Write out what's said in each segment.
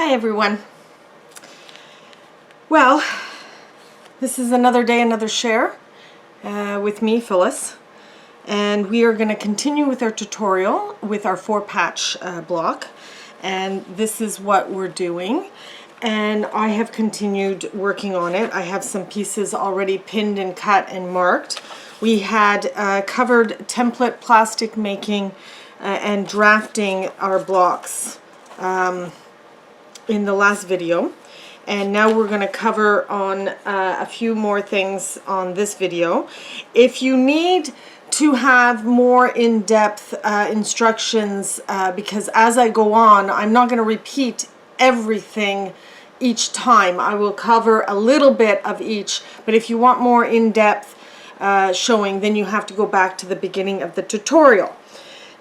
Hi everyone. Well, this is another day, another share with me, Phyllis, and we are going to continue with our tutorial with our 4-patch block, and this is what we're doing. And I have continued working on it. I have some pieces already pinned and cut and marked. We had covered template plastic making and drafting our blocks in the last video, and now we're going to cover on a few more things on this video. If you need to have more in-depth instructions, because as I go on, I'm not going to repeat everything each time. I will cover a little bit of each, but if you want more in-depth showing, then you have to go back to the beginning of the tutorial,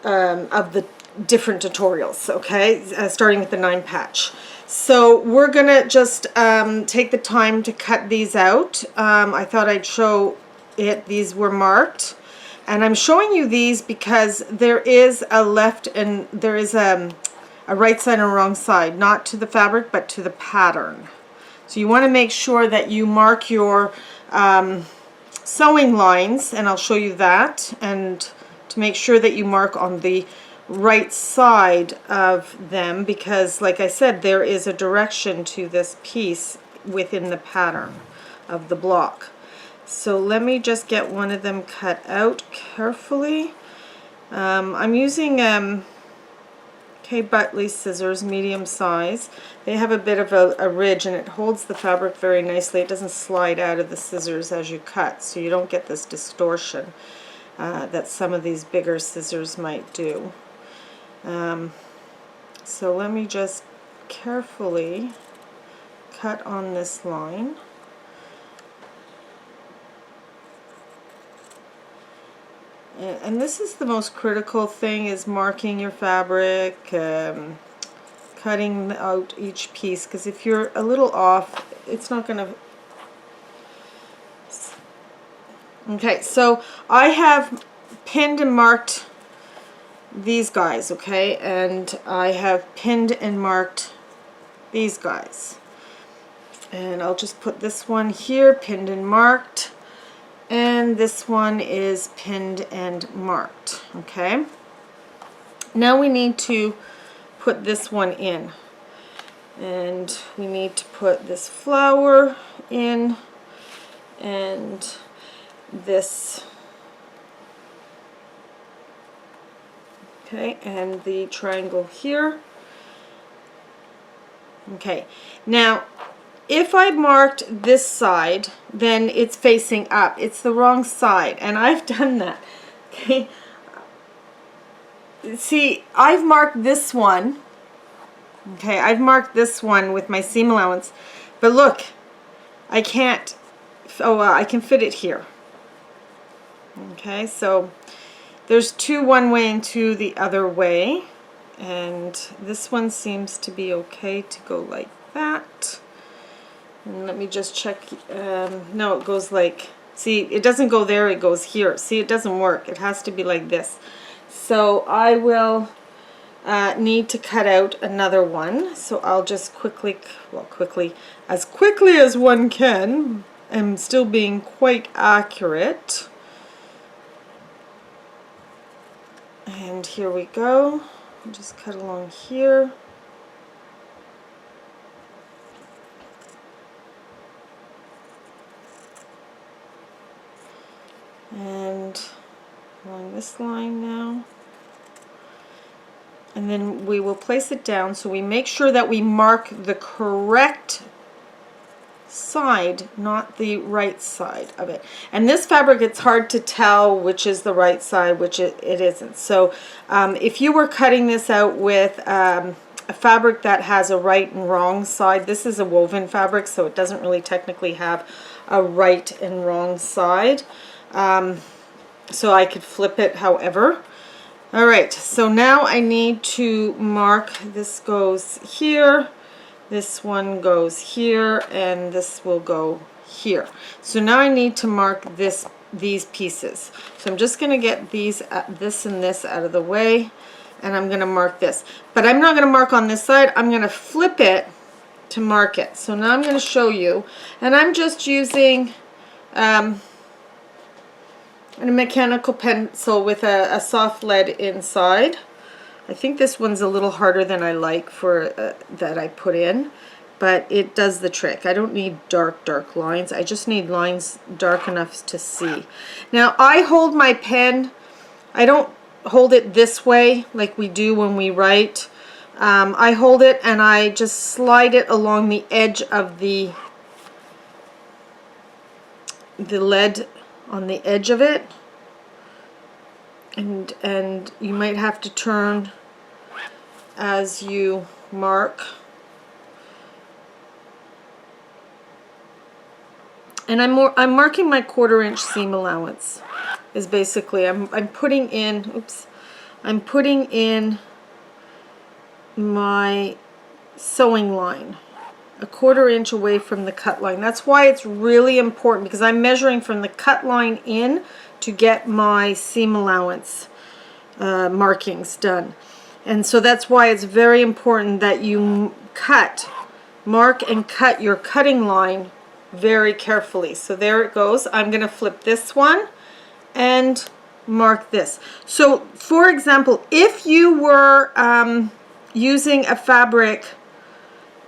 of the different tutorials, okay, starting with the 9-patch. So we're gonna just take the time to cut these out. I thought I'd show it. These were marked, and I'm showing you these because there is a left and there is a right side and a wrong side, not to the fabric but to the pattern. So you want to make sure that you mark your sewing lines, and I'll show you that, and to make sure that you mark on the right side of them, because like I said, there is a direction to this piece within the pattern of the block. So let me just get one of them cut out carefully. I'm using K. Butley scissors, medium size. They have a bit of a ridge, and it holds the fabric very nicely. It doesn't slide out of the scissors as you cut, so you don't get this distortion that some of these bigger scissors might do. So let me just carefully cut on this line. And this is the most critical thing, is marking your fabric, cutting out each piece, because if you're a little off, it's not going to... Okay, so I have pinned and marked these guys, okay, and I have pinned and marked these guys, and I'll just put this one here pinned and marked, and this one is pinned and marked. Okay, now we need to put this one in, and we need to put this flower in, and this, okay, and the triangle here. Okay, now if I marked this side, then it's facing up. It's the wrong side, and I've done that. Okay, see, I've marked this one. Okay, I've marked this one with my seam allowance, but look, I can't. Oh, I can fit it here. Okay, so there's two one way and two the other way, and this one seems to be okay to go like that. And let me just check. No, it goes like, see, it doesn't go there, it goes here. See, it doesn't work. It has to be like this. So I will need to cut out another one. So I'll just quickly, as quickly as one can, I'm still being quite accurate. And here we go. I'll just cut along here. And along this line now. And then we will place it down, so we make sure that we mark the correct side, not the right side of it. And this fabric, it's hard to tell which is the right side, which it isn't. So if you were cutting this out with a fabric that has a right and wrong side, this is a woven fabric, so it doesn't really technically have a right and wrong side. So I could flip it however. Alright, so now I need to mark, this goes here, this one goes here, and this will go here. So now I need to mark these pieces. So I'm just going to get these, this and this out of the way, and I'm going to mark this. But I'm not going to mark on this side. I'm going to flip it to mark it. So now I'm going to show you, and I'm just using a mechanical pencil with a soft lead inside. I think this one's a little harder than I like for that I put in, but it does the trick. I don't need dark lines. I just need lines dark enough to see. Now I hold my pen, I don't hold it this way like we do when we write. I hold it and I just slide it along the edge of the lead, on the edge of it, and you might have to turn as you mark. And I'm marking my 1/4 inch seam allowance. Is basically I'm putting in, oops, I'm putting in my sewing line a 1/4 inch away from the cut line. That's why it's really important, because I'm measuring from the cut line in to get my seam allowance markings done. And so that's why it's very important that you mark and cut your cutting line very carefully. So there it goes. I'm going to flip this one and mark this. So for example, if you were using a fabric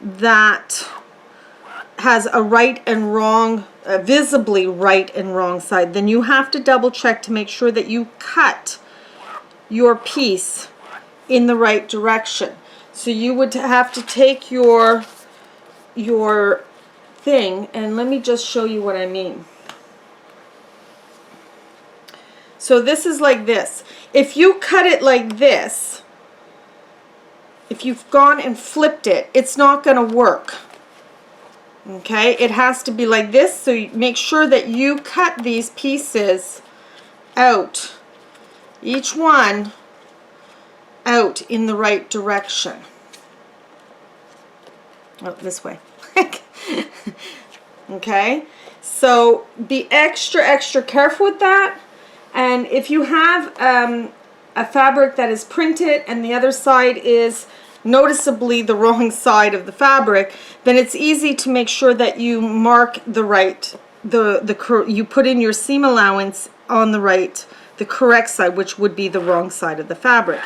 that has a right and wrong, visibly right and wrong side, then you have to double check to make sure that you cut your piece in the right direction. So you would have to take your thing, and let me just show you what I mean. So this is like this. If you cut it like this, if you've gone and flipped it, it's not going to work. Okay, it has to be like this, so you make sure that you cut these pieces out, each one out in the right direction. Oh, this way. Okay, so be extra careful with that. And if you have a fabric that is printed and the other side is noticeably the wrong side of the fabric, then it's easy to make sure that you mark the right, you put in your seam allowance on the right, the correct side, which would be the wrong side of the fabric.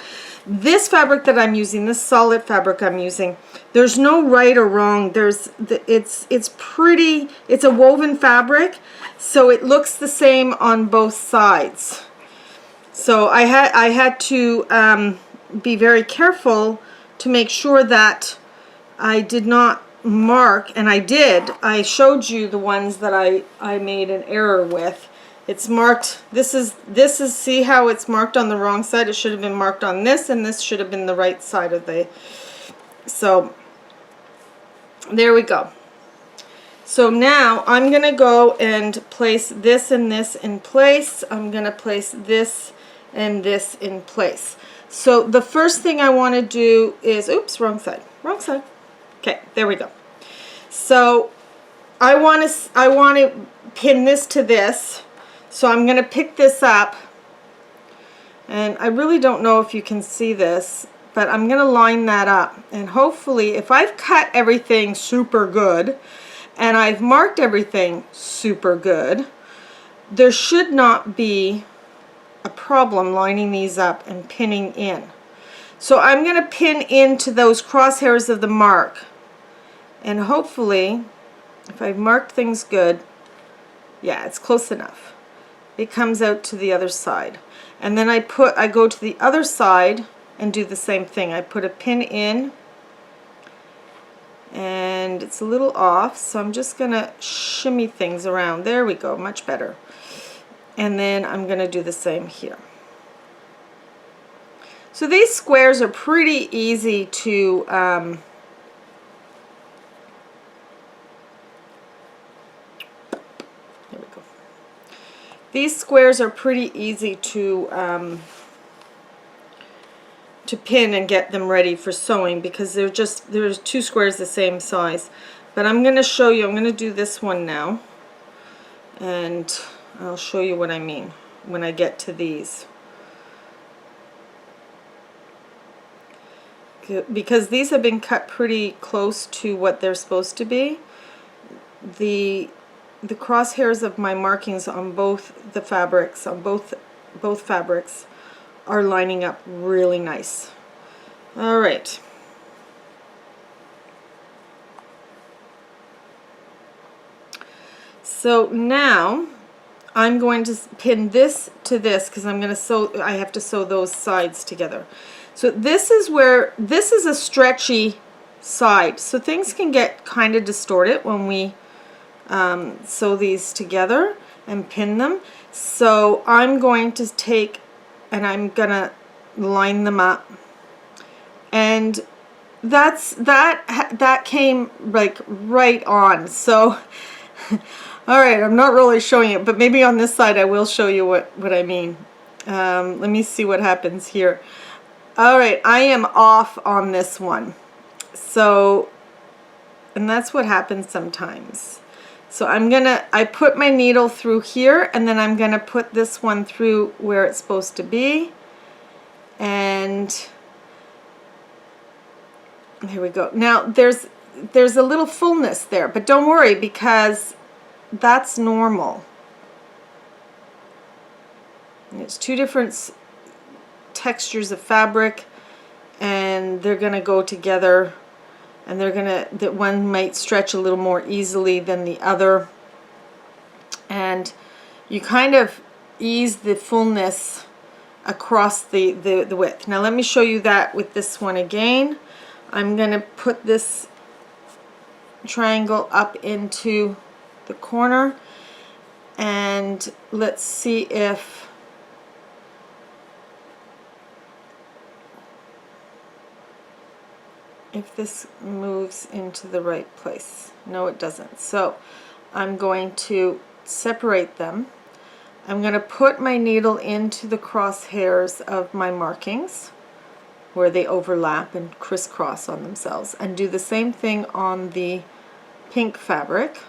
This fabric that I'm using, this solid fabric I'm using, there's no right or wrong. It's pretty, it's a woven fabric, so it looks the same on both sides. So I had to be very careful to make sure that I did not mark, and I did. I showed you the ones that I made an error with. It's marked, this is, see how it's marked on the wrong side? It should have been marked on this, and this should have been the right side of the, so there we go. So now I'm going to go and place this and this in place. I'm going to place this and this in place. So the first thing I want to do is, oops, wrong side. Okay, there we go. So I want to pin this to this. So I'm going to pick this up, and I really don't know if you can see this, but I'm going to line that up. And hopefully, if I've cut everything super good and I've marked everything super good, there should not be a problem lining these up and pinning in. So I'm going to pin into those crosshairs of the mark, and hopefully, if I've marked things good, yeah, it's close enough. It comes out to the other side, and then I go to the other side and do the same thing. I put a pin in, and it's a little off, so I'm just gonna shimmy things around. There we go, much better. And then I'm gonna do the same here. So these squares are pretty easy to these squares are pretty easy to pin and get them ready for sewing, because there's two squares the same size. But I'm going to show you, I'm going to do this one now, and I'll show you what I mean when I get to these. because these have been cut pretty close to what they're supposed to be. The crosshairs of my markings on both the fabrics, on both fabrics, are lining up really nice. All right. So now I'm going to pin this to this because I'm going to sew. I have to sew those sides together. So this is where this is a stretchy side, so things can get kind of distorted when we sew these together and pin them. So I'm going to take and I'm gonna line them up, and that came like right on. So all right, I'm not really showing it, but maybe on this side I will show you what I mean. Let me see what happens here. All right, I am off on this one. So, and that's what happens sometimes. So I put my needle through here, and then I'm gonna put this one through where it's supposed to be. And here we go. Now there's a little fullness there, but don't worry because that's normal. And it's two different textures of fabric, and they're gonna go together, and that one might stretch a little more easily than the other, and you kind of ease the fullness across the width. Now let me show you that with this one again. I'm gonna put this triangle up into the corner, and let's see if this moves into the right place. No, it doesn't. So I'm going to separate them. I'm going to put my needle into the crosshairs of my markings where they overlap and crisscross on themselves, and do the same thing on the pink fabric.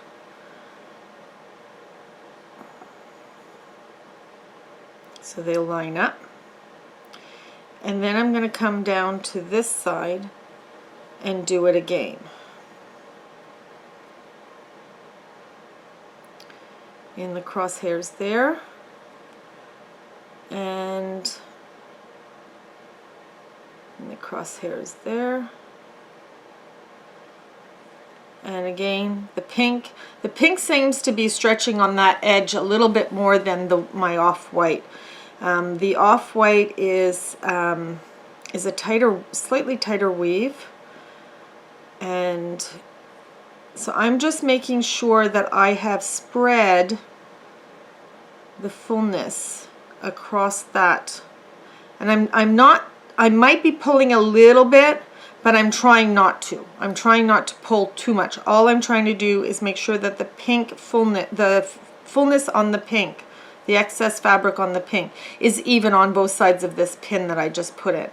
So they'll line up. And then I'm going to come down to this side and do it again. In the crosshairs there, and in the crosshairs there, and again the pink seems to be stretching on that edge a little bit more than my off-white. The off-white is a tighter, slightly tighter weave. And so I'm just making sure that I have spread the fullness across that. And I might be pulling a little bit, but I'm trying not to. I'm trying not to pull too much. All I'm trying to do is make sure that the fullness on the pink, the excess fabric on the pink, is even on both sides of this pin that I just put in.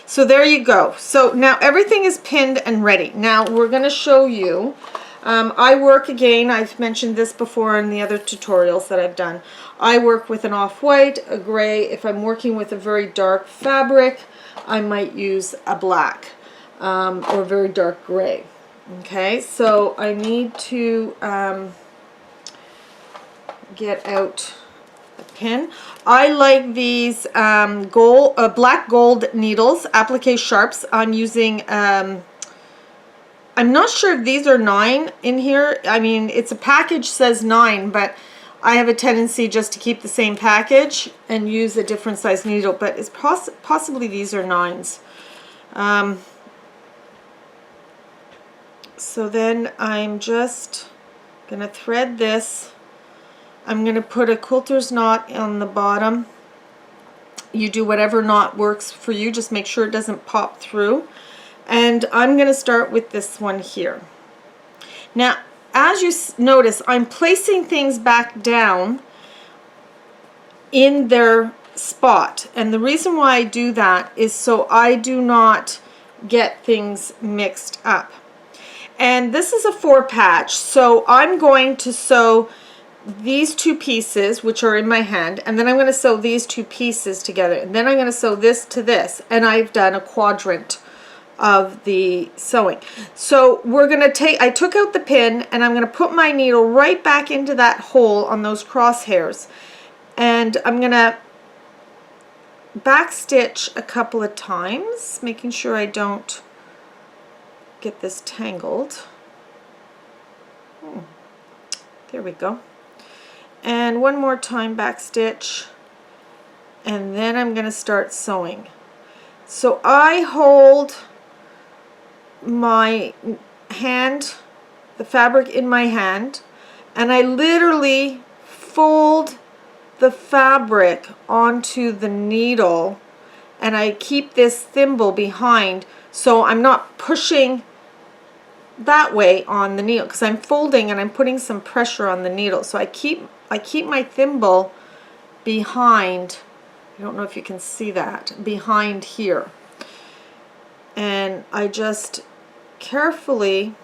So there you go. So now everything is pinned and ready. Now we're going to show you, I work, again, I've mentioned this before in the other tutorials that I've done. I work with an off-white, a gray. If I'm working with a very dark fabric, I might use a black or very dark gray. Okay, so I need to get out a pin. I like these black gold needles, applique sharps. I'm using, I'm not sure if these are 9 in here. I mean, it's a package says 9, but I have a tendency just to keep the same package and use a different size needle, but it's possibly these are 9s. So then I'm just gonna thread this. I'm going to put a quilter's knot on the bottom. You do whatever knot works for you, just make sure it doesn't pop through. And I'm going to start with this one here. Now, as you notice, I'm placing things back down in their spot. And the reason why I do that is so I do not get things mixed up. And this is a 4-patch, so I'm going to sew these 2 pieces, which are in my hand, and then I'm going to sew these 2 pieces together, and then I'm going to sew this to this, and I've done a quadrant of the sewing. So we're going to take, I took out the pin and I'm going to put my needle right back into that hole on those crosshairs, and I'm going to back stitch a couple of times, making sure I don't get this tangled. There we go. And one more time back stitch, and then I'm going to start sewing. So I hold my hand, the fabric in my hand, and I literally fold the fabric onto the needle, and I keep this thimble behind so I'm not pushing that way on the needle, because I'm folding and I'm putting some pressure on the needle. So I keep my thimble behind, I don't know if you can see that, behind here, and I just carefully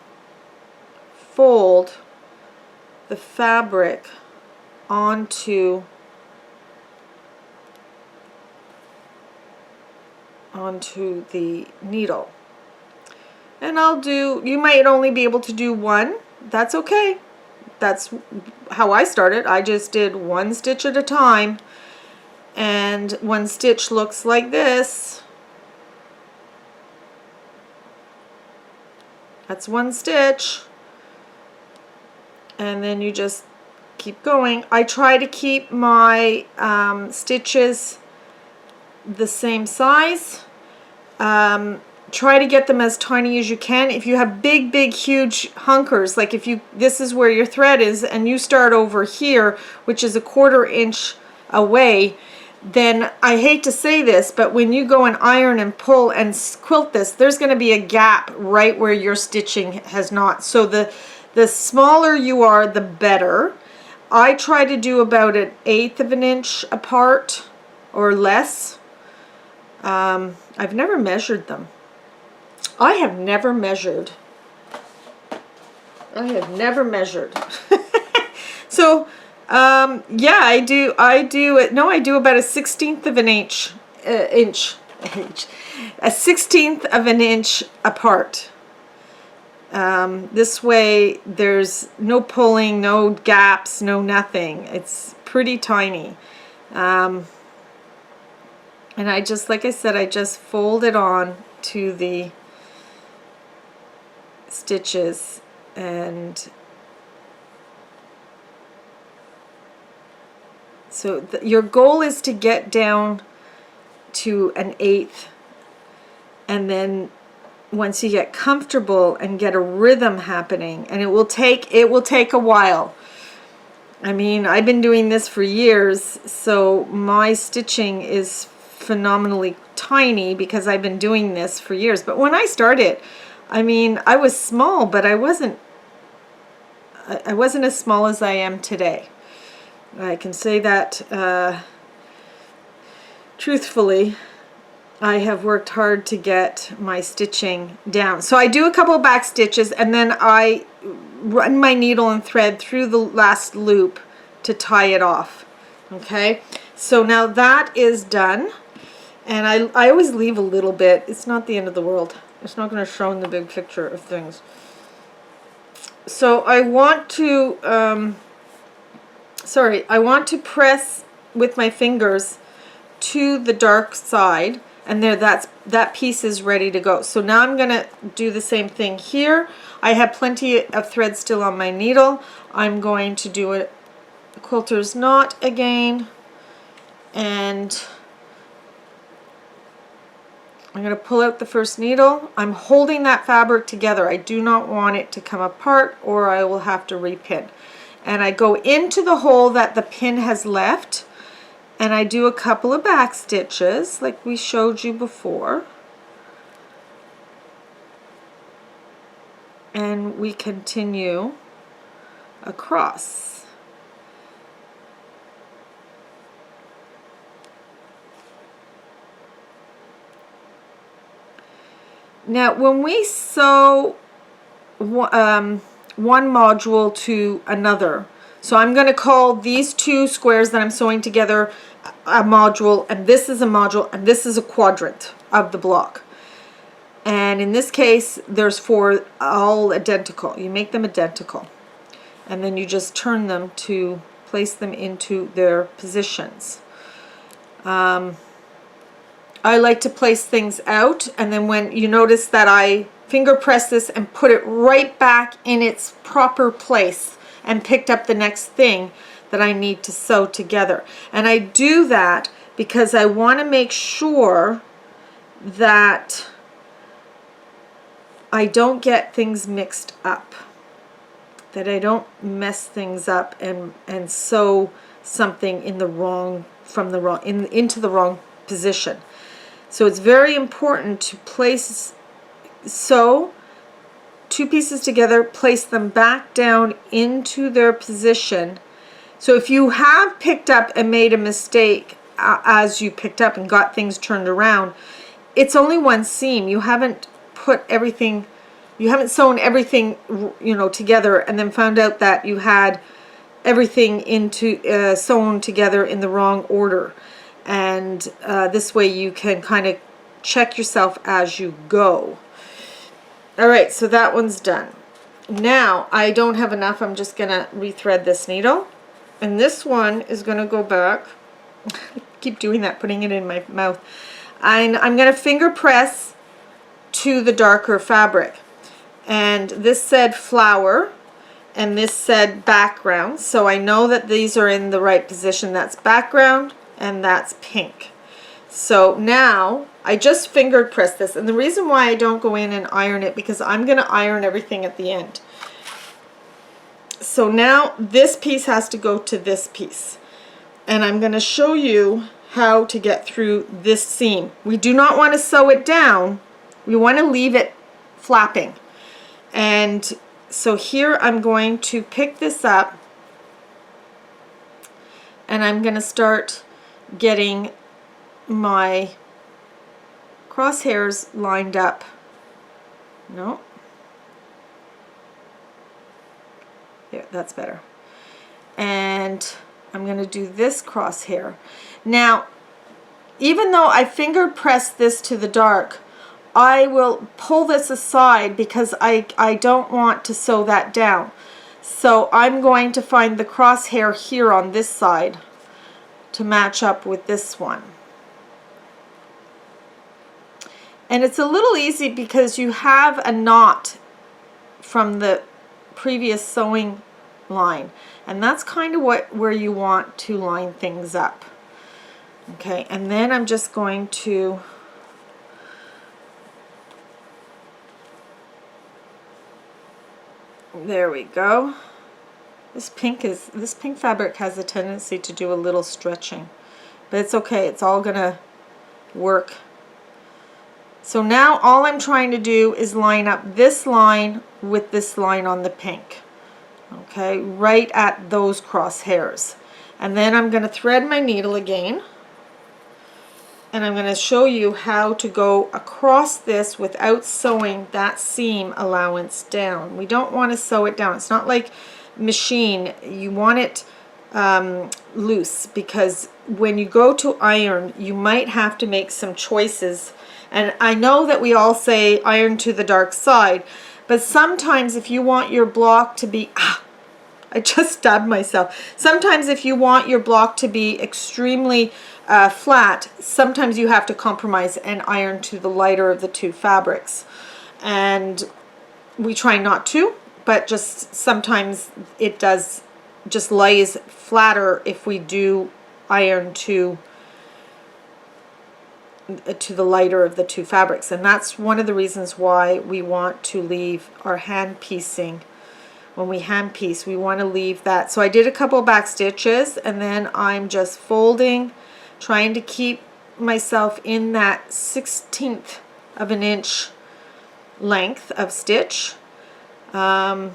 fold the fabric onto the needle. And you might only be able to do one. That's okay. That's how I started. I just did one stitch at a time, and one stitch looks like this. That's one stitch, and then you just keep going. I try to keep my stitches the same size. Try to get them as tiny as you can. If you have big, huge hunkers, like if this is where your thread is and you start over here, which is a 1/4 inch away, then I hate to say this, but when you go and iron and pull and quilt this, there's going to be a gap right where your stitching has not. So the smaller you are, the better. I try to do about 1/8 of an inch apart or less. I've never measured them. I have never measured. So yeah, I do it. No, I do about a 1/16 of an inch, a 1/16 of an inch apart. This way there's no pulling, no gaps, no nothing. It's pretty tiny. And I just, like I said, I just fold it on to the stitches, and so your goal is to get down to 1/8, and then once you get comfortable and get a rhythm happening, and it will take a while. I mean, I've been doing this for years, so my stitching is phenomenally tiny because I've been doing this for years. But when I started, I mean, I was small, but I wasn't as small as I am today. I can say that truthfully. I have worked hard to get my stitching down. So I do a couple of back stitches, and then I run my needle and thread through the last loop to tie it off. Okay, so now that is done, and I always leave a little bit. It's not the end of the world. It's not going to show in the big picture of things. So I want to I want to press with my fingers to the dark side, and there, that piece is ready to go. So now I'm going to do the same thing here. I have plenty of thread still on my needle. I'm going to do a quilter's knot again, and I'm going to pull out the first needle. I'm holding that fabric together. I do not want it to come apart, or I will have to repin. And I go into the hole that the pin has left, and I do a couple of back stitches like we showed you before. And we continue across. Now, when we sew one module to another, so I'm going to call these two squares that I'm sewing together a module, and this is a module, and this is a quadrant of the block. And in this case, there's 4 all identical. You make them identical. And then you just turn them to place them into their positions. I like to place things out, and then when you notice that I finger press this and put it right back in its proper place and picked up the next thing that I need to sew together. And I do that because I want to make sure that I don't get things mixed up, that I don't mess things up and sew something in the wrong, from the wrong, into the wrong position. So it's very important to sew 2 pieces together, place them back down into their position. So if you have picked up and made a mistake as you picked up and got things turned around, it's only one seam. You haven't put everything, you haven't sewn everything, you know, together and then found out that you had everything into sewn together in the wrong order. And this way you can kind of check yourself as you go. All right, so that one's done. Now I don't have enough. I'm just gonna rethread this needle, and this one is gonna go back. I keep doing that, putting it in my mouth. And I'm gonna finger press to the darker fabric. And this said flower, and this said background. So I know that these are in the right position. That's background, and that's pink. So now I just finger press this, and the reason why I don't go in and iron it, because I'm going to iron everything at the end. So now this piece has to go to this piece, and I'm going to show you how to get through this seam. We do not want to sew it down. We want to leave it flapping. And so here I'm going to pick this up, and I'm going to start getting my crosshairs lined up. No. There, that's better. And I'm going to do this crosshair. Now, even though I finger press this to the dark, I will pull this aside because I don't want to sew that down. So I'm going to find the crosshair here on this side to match up with this one. And it's a little easy because you have a knot from the previous sewing line, and that's kind of where you want to line things up. Okay, and then I'm just going to there we go. This pink fabric has a tendency to do a little stretching, but it's okay. It's all gonna work. So now all I'm trying to do is line up this line with this line on the pink. Okay, right at those crosshairs. And then I'm going to thread my needle again, and I'm going to show you how to go across this without sewing that seam allowance down. We don't want to sew it down. It's not like machine. You want it loose, because when you go to iron, you might have to make some choices. And I know that we all say iron to the dark side, but sometimes if you want your block to be, I just stabbed myself. Sometimes if you want your block to be extremely flat, sometimes you have to compromise and iron to the lighter of the 2 fabrics. And we try not to, but just sometimes it does just lays flatter if we do iron to the lighter of the 2 fabrics. And that's one of the reasons why we want to leave our hand piecing. When we hand piece, we want to leave that. So I did a couple back stitches, and then I'm just folding, trying to keep myself in that 1/16 of an inch length of stitch. I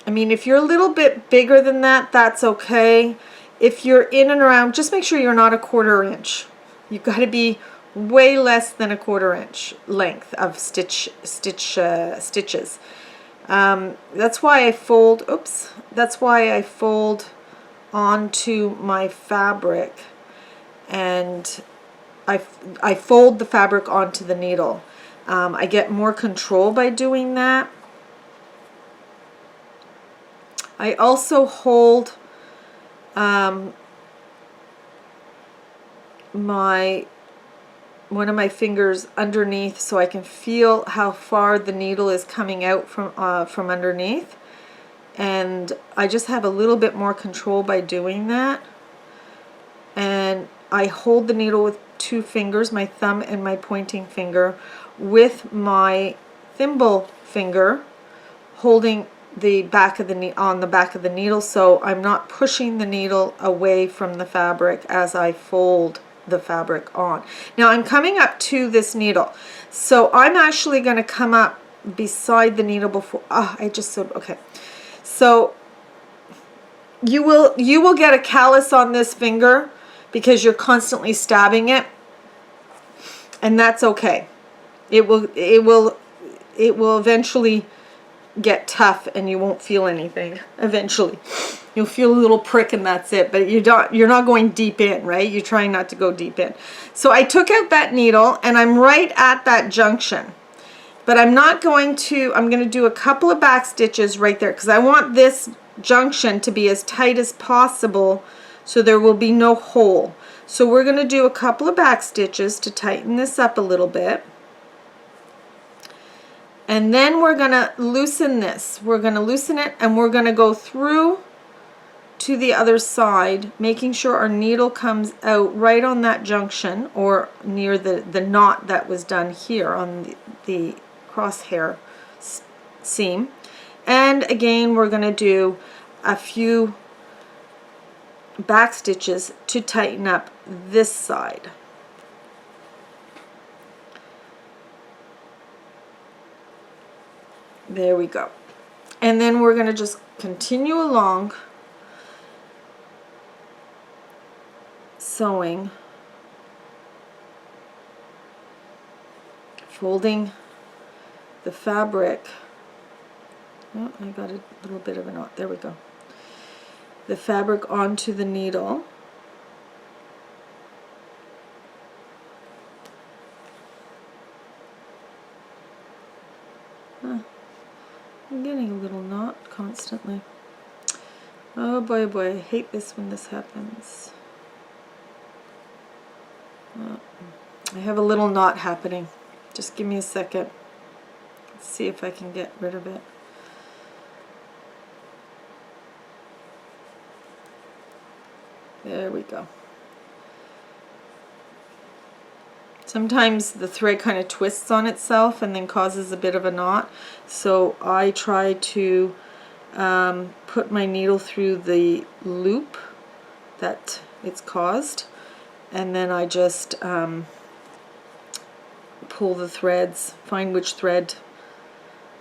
mean, if you're a little bit bigger than that, that's okay. If you're in and around, just make sure you're not a 1/4 inch. You've got to be way less than a 1/4 inch length of stitches. That's why I fold, that's why I fold onto my fabric, and I fold the fabric onto the needle. I get more control by doing that. I also hold one of my fingers underneath so I can feel how far the needle is coming out from underneath, and I just have a little bit more control by doing that. And I hold the needle with two fingers, my thumb and my pointing finger, with my thimble finger holding the back of the on the back of the needle, so I'm not pushing the needle away from the fabric as I fold the fabric on. Now I'm coming up to this needle, so I'm actually going to come up beside the needle before. I just sewed. Okay, so you will get a callus on this finger because you're constantly stabbing it, and that's okay. It will eventually get tough and you won't feel anything. Eventually you'll feel a little prick and that's it, but you're not going deep in, right? You're trying not to go deep in. So I took out that needle and I'm right at that junction, but I'm going to do a couple of back stitches right there because I want this junction to be as tight as possible so there will be no hole. So we're going to do a couple of back stitches to tighten this up a little bit. And then we're going to loosen this. We're going to loosen it and we're going to go through to the other side, making sure our needle comes out right on that junction or near the knot that was done here on the crosshair seam. And again, we're going to do a few back stitches to tighten up this side. There we go. And then we're going to just continue along sewing, folding the fabric. Oh, I got a little bit of a knot. There we go. The fabric onto the needle. I'm getting a little knot constantly. Oh boy, boy, I hate this when this happens. Oh, I have a little knot happening. Just give me a second. Let's see if I can get rid of it. There we go. Sometimes the thread kind of twists on itself and then causes a bit of a knot. So I try to put my needle through the loop that it's caused, and then I just pull the threads, find which thread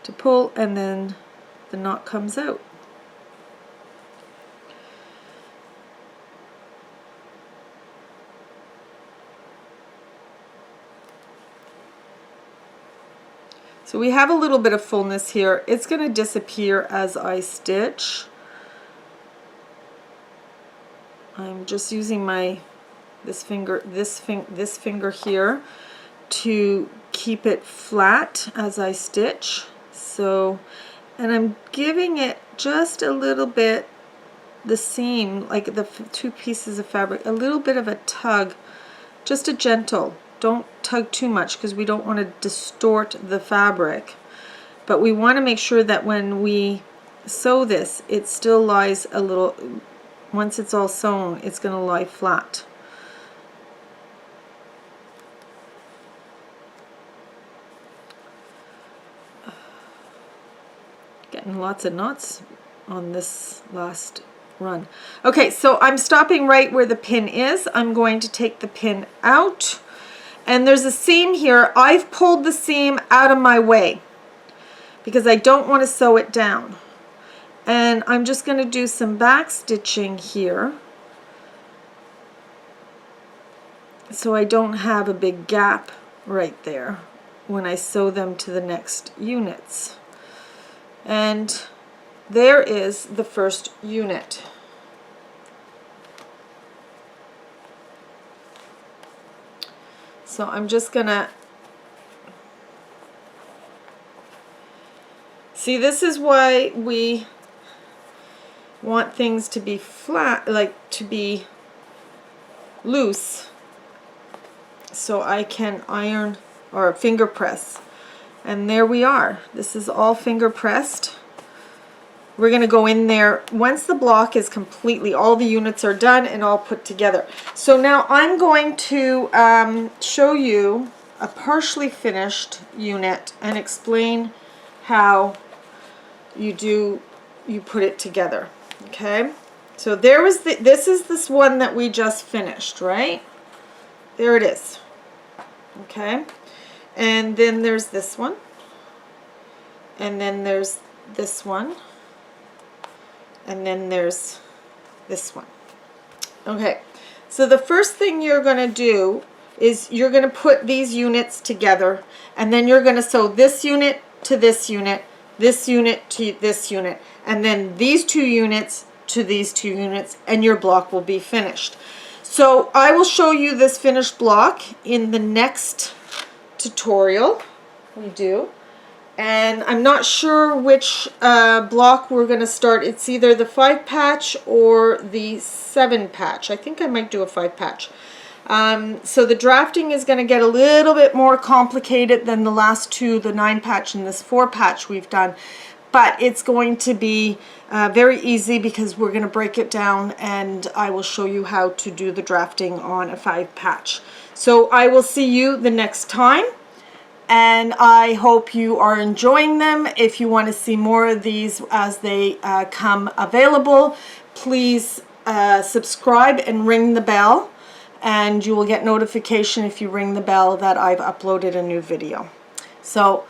to pull, and then the knot comes out. So we have a little bit of fullness here. It's going to disappear as I stitch. I'm just using this finger here to keep it flat as I stitch. So, and I'm giving it just a little bit, the seam, like the two pieces of fabric, a little bit of a tug, just a gentle. Don't tug too much because we don't want to distort the fabric, but we want to make sure that when we sew this, it still lies a little, once it's all sewn, it's going to lie flat. Getting lots of knots on this last run. Okay, so I'm stopping right where the pin is. I'm going to take the pin out. And there's a seam here. I've pulled the seam out of my way because I don't want to sew it down. And I'm just going to do some back stitching here so I don't have a big gap right there when I sew them to the next units. And there is the first unit. So I'm just gonna See, this is why we want things to be flat, like to be loose, so I can iron or finger press. And there we are. This is all finger pressed. We're going to go in there once the block is completely, all the units are done and all put together. So now I'm going to show you a partially finished unit and explain how you put it together. Okay, so there was this is this one that we just finished, right? There it is. Okay, and then there's this one, and then there's this one, and then there's this one. Okay, so the first thing you're going to do is you're going to put these units together, and then you're going to sew this unit to this unit to this unit, and then these two units to these two units, and your block will be finished. So I will show you this finished block in the next tutorial we do, and I'm not sure which block we're going to start. It's either the 5 patch or the 7 patch. I think I might do a 5 patch. So the drafting is going to get a little bit more complicated than the last two, the 9 patch and this 4 patch we've done, but it's going to be very easy because we're going to break it down and I will show you how to do the drafting on a 5 patch. So I will see you the next time, and I hope you are enjoying them. If you want to see more of these as they come available, please subscribe and ring the bell, and you will get notification if you ring the bell that I've uploaded a new video. So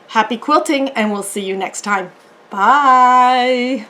happy quilting, and we'll see you next time. Bye.